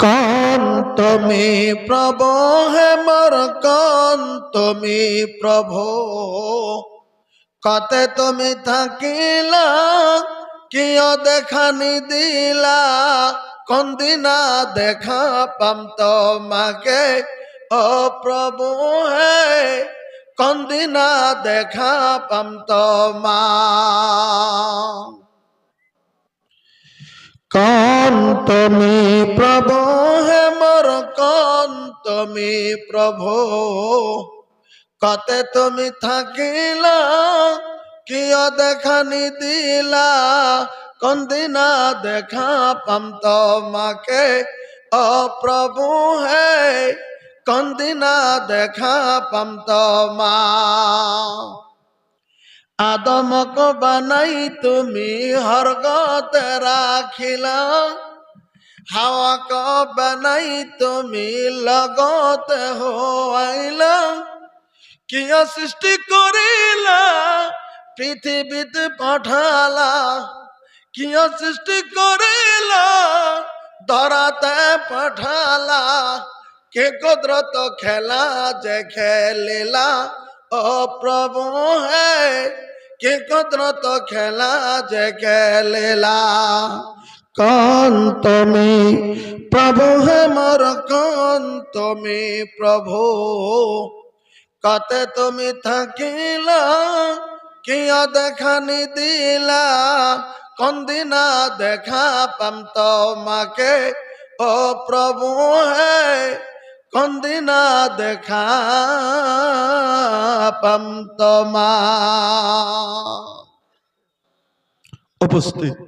কন তুমি প্রভু হে মোর কন তুমি প্রভু কতে তুমি থাকিলা কিয় দেখানি দিলা কোন দিনা দেখা পাম তোমাকে ও প্রভু হে কোন দিনা দেখা পাম তোমা কন তুমি প্রভু হে মোর কন তুমি প্রভু কতে তুমি থাকিলা কিয় দেখানি দিলা কোন দিনা দেখা পাম তোমাকে ও প্রভু হে কোন দিনা দেখা পাম তোমা আদমক বানাই তুমি হরগতে রাখিলা হাওয়াক বানাই তুমি লগতে হইলা কিয় সৃষ্টি করিলা পৃথিবীতে পাঠালা কিয় সৃষ্টি করিলা ধরাতে পাঠালা কে কুদরত খেলা যে খেলিলা ও প্রভু হে কে কুদরত খেলা যে খেলিলা কন তুমি প্রভু হে মোর কন তুমি প্রভু কতে তুমি থাকিলা কিয় দেখানি দিলা কোন দিনা দেখা পাম তোমাকে ও প্রভু হে কোন দিনা দেখা পাম তোমা উপস্থিত।